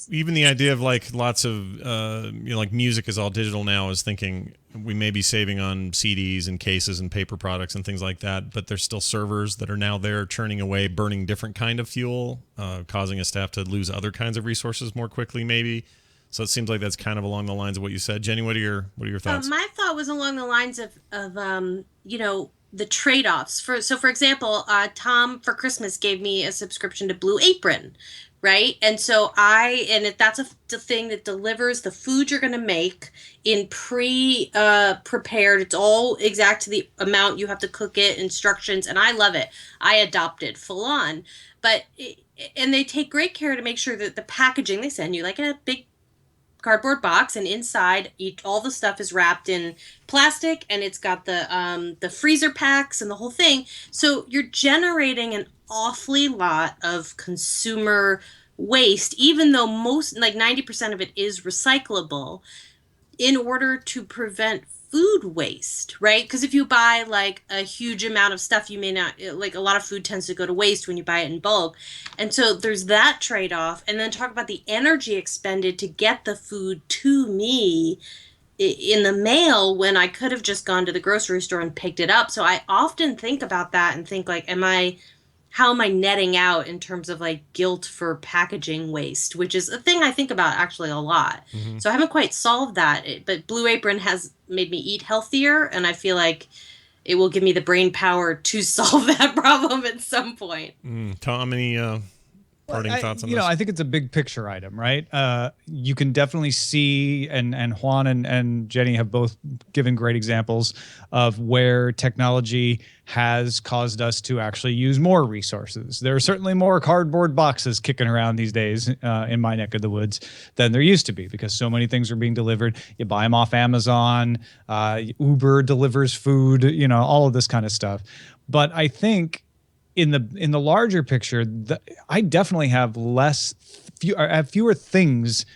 even the idea of like lots of, like music is all digital now, is thinking we may be saving on CDs and cases and paper products and things like that, but there's still servers that are now there churning away, burning different kind of fuel, causing us to have to lose other kinds of resources more quickly maybe. So it seems like that's kind of along the lines of what you said. Jenny, what are your thoughts? My thought was along the lines of the trade-offs. For example, Tom for Christmas gave me a subscription to Blue Apron, right? And so that's the thing that delivers the food you're going to make in prepared. It's all exact to the amount you have to cook it, instructions, and I love it. I adopted full on, and they take great care to make sure that the packaging they send you, like a big cardboard box, and inside all the stuff is wrapped in plastic, and it's got the freezer packs and the whole thing. So you're generating an awfully lot of consumer waste, even though 90% of it is recyclable, in order to prevent food waste, right? Because if you buy like a huge amount of stuff, you may not, like, a lot of food tends to go to waste when you buy it in bulk. And so there's that trade-off. And then talk about the energy expended to get the food to me in the mail when I could have just gone to the grocery store and picked it up. So I often think about that and think, like, how am I netting out in terms of like guilt for packaging waste, which is a thing I think about actually a lot. Mm-hmm. So I haven't quite solved that, but Blue Apron has made me eat healthier, and I feel like it will give me the brain power to solve that problem at some point. Tom, any parting thoughts on this? I think it's a big picture item, right? You can definitely see, and Juan and Jenny have both given great examples of where technology has caused us to actually use more resources. There are certainly more cardboard boxes kicking around these days in my neck of the woods than there used to be, because so many things are being delivered. You buy them off Amazon, Uber delivers food, all of this kind of stuff. But I think in the larger picture, I definitely have fewer things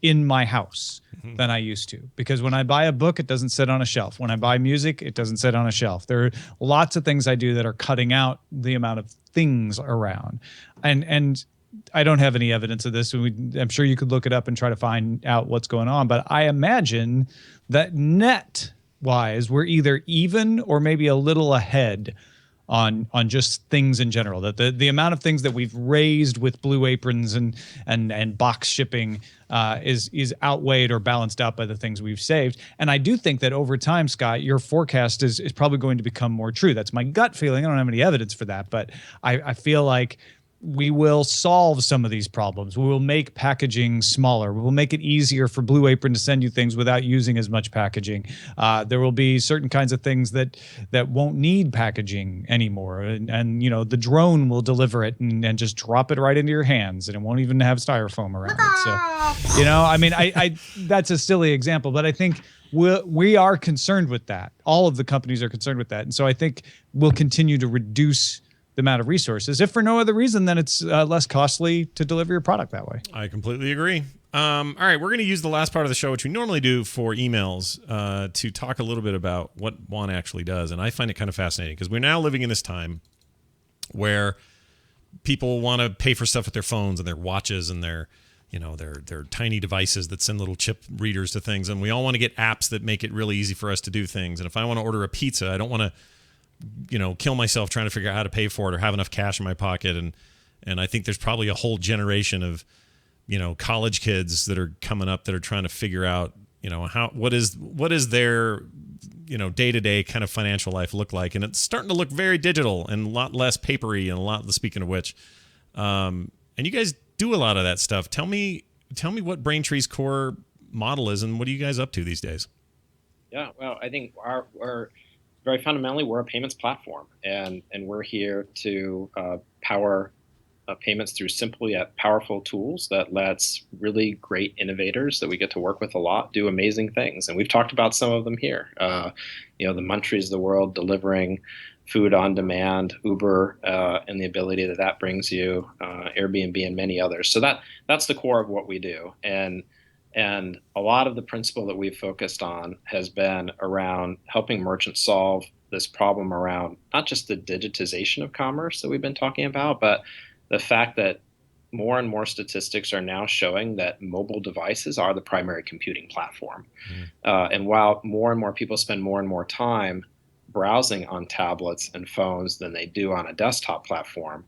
in my house than I used to, because when I buy a book, it doesn't sit on a shelf. When I buy music, it doesn't sit on a shelf. There are lots of things I do that are cutting out the amount of things around, and I don't have any evidence of this. I'm sure you could look it up and try to find out what's going on, but I imagine that net wise, we're either even or maybe a little ahead on just things in general. That the amount of things that we've raised with Blue Aprons and box shipping is outweighed or balanced out by the things we've saved. And I do think that over time, Scott, your forecast is probably going to become more true. That's my gut feeling. I don't have any evidence for that, but I feel like we will solve some of these problems. We will make packaging smaller. We will make it easier for Blue Apron to send you things without using as much packaging. There will be certain kinds of things that won't need packaging anymore. And the drone will deliver it and just drop it right into your hands, and it won't even have styrofoam around it. So, I that's a silly example, but I think we are concerned with that. All of the companies are concerned with that. And so I think we'll continue to reduce the amount of resources, if for no other reason than it's less costly to deliver your product that way. I completely agree. All right, we're going to use the last part of the show, which we normally do for emails, to talk a little bit about what Juan actually does. And I find it kind of fascinating, because we're now living in this time where people want to pay for stuff with their phones and their watches and their tiny devices that send little chip readers to things. And we all want to get apps that make it really easy for us to do things. And if I want to order a pizza, I don't want to kill myself trying to figure out how to pay for it or have enough cash in my pocket. And I think there's probably a whole generation of, college kids that are coming up that are trying to figure out, what is their, day-to-day kind of financial life look like. And it's starting to look very digital and a lot less papery, and speaking of which, and you guys do a lot of that stuff. Tell me what Braintree's core model is, and what are you guys up to these days? Yeah, well, I think we're very fundamentally, we're a payments platform, and we're here to power payments through simple yet powerful tools that lets really great innovators that we get to work with a lot do amazing things. And we've talked about some of them here. The Muntries of the world delivering food on demand, Uber, and the ability that brings you, Airbnb, and many others. So that's the core of what we do. And a lot of the principle that we've focused on has been around helping merchants solve this problem around not just the digitization of commerce that we've been talking about, but the fact that more and more statistics are now showing that mobile devices are the primary computing platform. And while more and more people spend more and more time browsing on tablets and phones than they do on a desktop platform,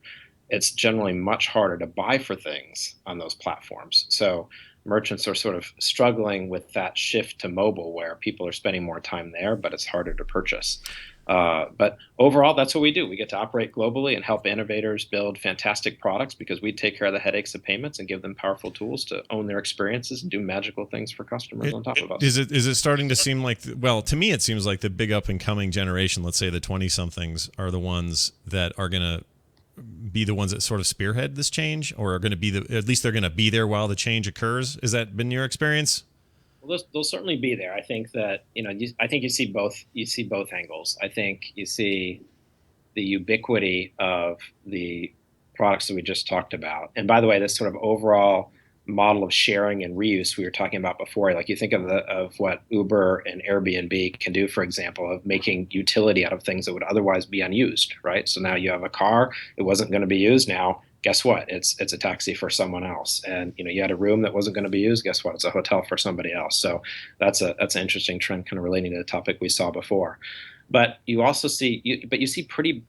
it's generally much harder to buy for things on those platforms. So merchants are sort of struggling with that shift to mobile, where people are spending more time there, but it's harder to purchase. But overall, that's what we do. We get to operate globally and help innovators build fantastic products, because we take care of the headaches of payments and give them powerful tools to own their experiences and do magical things for customers on top of us. Is it starting to seem like, well, to me, it seems like the big up and coming generation, let's say the 20-somethings, are the ones that are going to be the ones that sort of spearhead this change, or are going to be at least they're going to be there while the change occurs? Has that been your experience? Well, they'll certainly be there. I think that, I think you see both angles. I think you see the ubiquity of the products that we just talked about. And by the way, this sort of overall model of sharing and reuse we were talking about before. Like you think of what Uber and Airbnb can do, for example, of making utility out of things that would otherwise be unused, right? So now you have a car, it wasn't going to be used. Now, guess what? It's a taxi for someone else. And you had a room that wasn't going to be used. Guess what? It's a hotel for somebody else. So that's an interesting trend, kind of relating to the topic we saw before. But you also see, you see pretty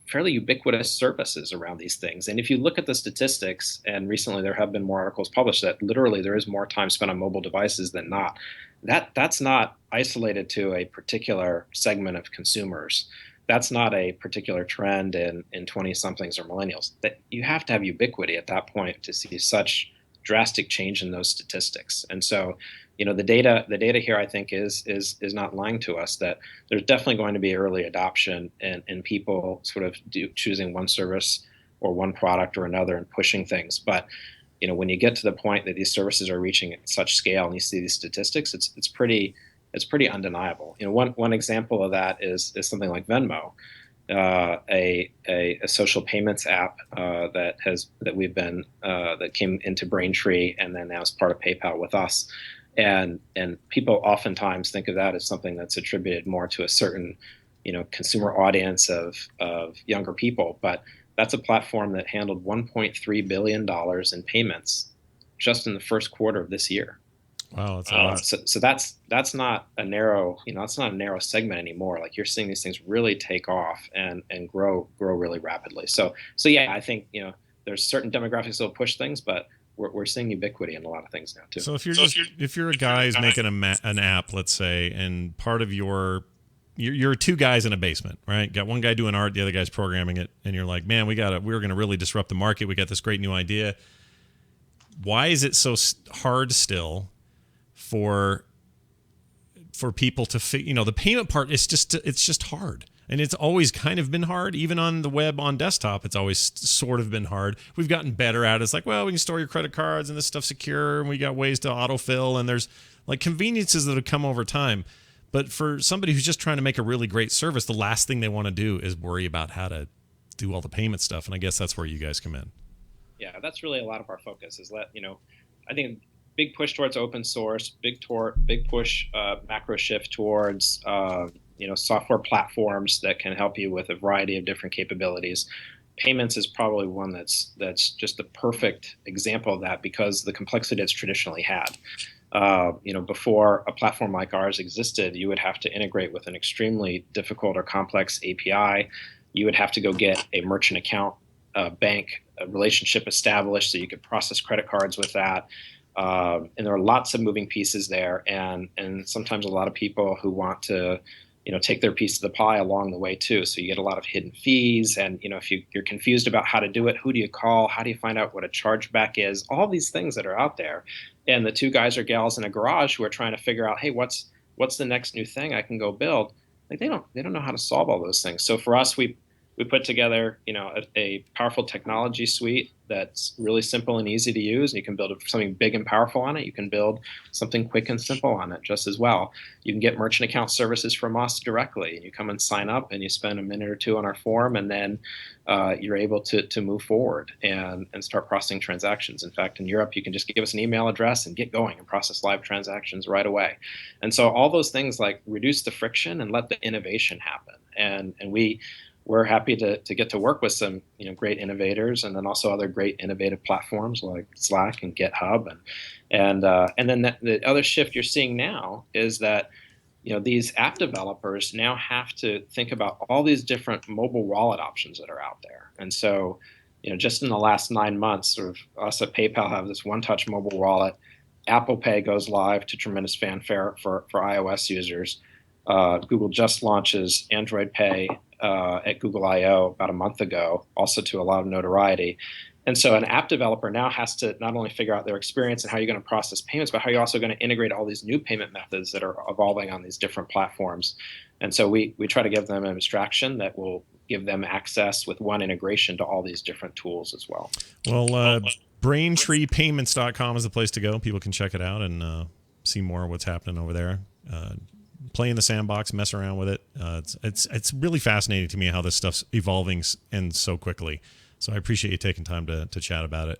fairly ubiquitous services around these things. And if you look at the statistics, and recently there have been more articles published that literally there is more time spent on mobile devices than not. That's not isolated to a particular segment of consumers. That's not a particular trend in 20 somethings or millennials. That you have to have ubiquity at that point to see such drastic change in those statistics. And so, the data here, I think, is not lying to us, that there's definitely going to be early adoption and people sort of choosing one service or one product or another and pushing things. But when you get to the point that these services are reaching at such scale and you see these statistics, it's pretty undeniable. One example of that is something like Venmo, a social payments app that came into Braintree and then now is part of PayPal with us. And people oftentimes think of that as something that's attributed more to a certain, consumer audience of younger people. But that's a platform that handled $1.3 billion in payments just in the first quarter of this year. Wow, that's a lot. So that's not a narrow, that's not a narrow segment anymore. Like you're seeing these things really take off and grow really rapidly. So yeah, I think there's certain demographics that will push things, but we're seeing ubiquity in a lot of things now too. So if you're a guy who's making an app, let's say, and part of you're two guys in a basement, right? Got one guy doing art, the other guy's programming it, and you're like, man, we're going to really disrupt the market. We got this great new idea. Why is it so hard still for people to the payment part it's just hard, and it's always kind of been hard. Even on the web, on desktop, it's always sort of been hard. We've gotten better at it. It's like, well, we can store your credit cards and this stuff's secure, and we got ways to autofill, and there's like conveniences that have come over time. But for somebody who's just trying to make a really great service, the last thing they want to do is worry about how to do all the payment stuff, and I guess that's where you guys come in. Yeah, that's really a lot of our focus, is that I think big push towards open source, big push macro shift towards software platforms that can help you with a variety of different capabilities. Payments is probably one that's just the perfect example of that, because the complexity it's traditionally had. Before a platform like ours existed, you would have to integrate with an extremely difficult or complex API. You would have to go get a merchant account, bank relationship established so you could process credit cards with that. And there are lots of moving pieces there, and sometimes a lot of people who want to, take their piece of the pie along the way too. So you get a lot of hidden fees, and if you're confused about how to do it, who do you call? How do you find out what a chargeback is? All these things that are out there, and the two guys or gals in a garage who are trying to figure out, hey, what's the next new thing I can go build? Like they don't know how to solve all those things. So for us, we put together, a powerful technology suite that's really simple and easy to use. And you can build something big and powerful on it. You can build something quick and simple on it just as well. You can get merchant account services from us directly. You come and sign up, and you spend a minute or two on our form, and then you're able to move forward and start processing transactions. In fact, in Europe, you can just give us an email address and get going and process live transactions right away. And so all those things like reduce the friction and let the innovation happen. And we're happy to get to work with some great innovators, and then also other great innovative platforms like Slack and GitHub, and then the other shift you're seeing now is that these app developers now have to think about all these different mobile wallet options that are out there. And so just in the last 9 months, sort of us at PayPal have this one-touch mobile wallet. Apple Pay goes live to tremendous fanfare for iOS users. Google just launches Android Pay at Google I/O about a month ago, also to a lot of notoriety. And so an app developer now has to not only figure out their experience and how you're going to process payments, but how you're also going to integrate all these new payment methods that are evolving on these different platforms. And so we try to give them an abstraction that will give them access with one integration to all these different tools as well. Well, BraintreePayments.com is the place to go. People can check it out and see more of what's happening over there. Play in the sandbox, mess around with it. It's really fascinating to me how this stuff's evolving and so quickly. So I appreciate you taking time to chat about it.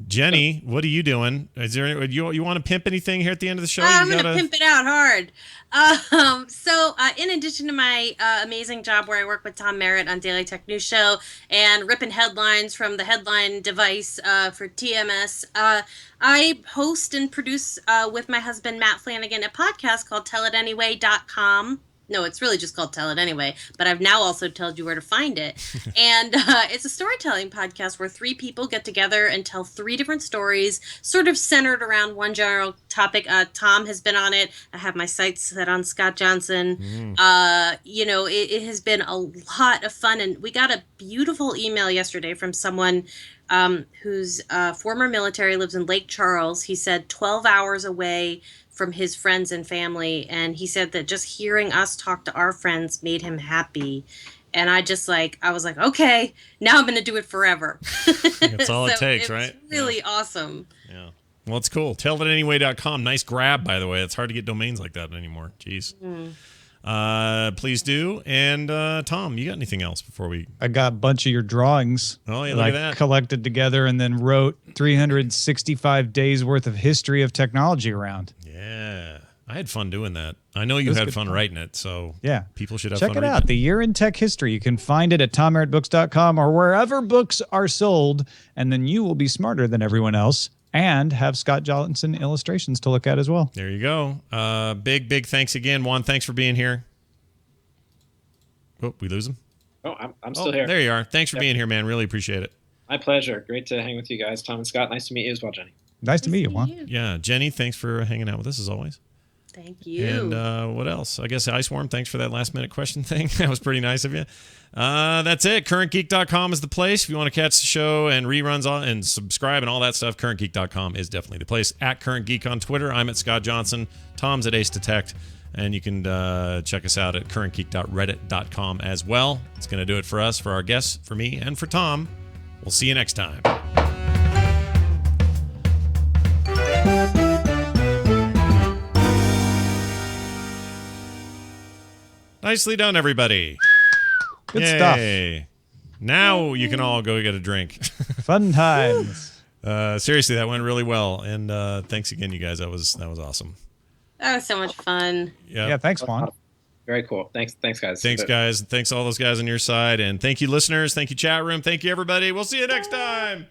Jenny, what are you doing? Is there you want to pimp anything here at the end of the show? I'm going to pimp it out hard. So in addition to my amazing job where I work with Tom Merritt on Daily Tech News Show and ripping headlines from the headline device for TMS, I host and produce with my husband Matt Flanagan a podcast called tellitanyway.com. No, it's really just called Tell It Anyway, but I've now also told you where to find it. And it's a storytelling podcast where 3 people get together and tell 3 different stories, sort of centered around one general topic. Tom has been on it. I have my sights set on Scott Johnson. It has been a lot of fun. And we got a beautiful email yesterday from someone whose former military, lives in Lake Charles. He said 12 hours away from his friends and family, and he said that just hearing us talk to our friends made him happy. And I was like, okay, now I'm going to do it forever. That's all it takes, right? It's really awesome. Yeah. Well, it's cool. Tellitanyway.com. Nice grab, by the way. It's hard to get domains like that anymore. Jeez. Please do. And Tom, you got anything else before we... I got a bunch of your drawings. Oh, yeah, look at that. Collected together and then wrote 365 days worth of history of technology around. Yeah. I had fun doing that. I know you had fun writing it, so yeah, people should have fun fun reading it. Check it out. The Year in Tech History. You can find it at tommerrittbooks.com or wherever books are sold, and then you will be smarter than everyone else and have Scott Johnson illustrations to look at as well. There you go. Big thanks again. Juan, thanks for being here. Oh, we lose him? Oh, I'm still here. There you are. Thanks for being here, man. Really appreciate it. My pleasure. Great to hang with you guys, Tom and Scott. Nice to meet you as well, Jenny. Nice to meet you, Juan. Yeah, Jenny, thanks for hanging out with us as always. Thank you. And what else? I guess Iceworm, thanks for that last minute question thing. That was pretty nice of you. That's it. CurrentGeek.com is the place. If you want to catch the show and reruns and subscribe and all that stuff, CurrentGeek.com is definitely the place. At CurrentGeek on Twitter. I'm at Scott Johnson. Tom's at Ace Detect. And you can check us out at CurrentGeek.reddit.com as well. It's going to do it for us, for our guests, for me, and for Tom. We'll see you next time. Nicely done, everybody. Good Yay. stuff. Now you can all go get a drink. Fun times. Seriously, that went really well. And thanks again, you guys. That was awesome. That was so much fun. Yeah, thanks, Juan. Very cool. Thanks, guys. Thanks, guys. Thanks all those guys on your side. And thank you, listeners. Thank you, chat room. Thank you, everybody. We'll see you next time.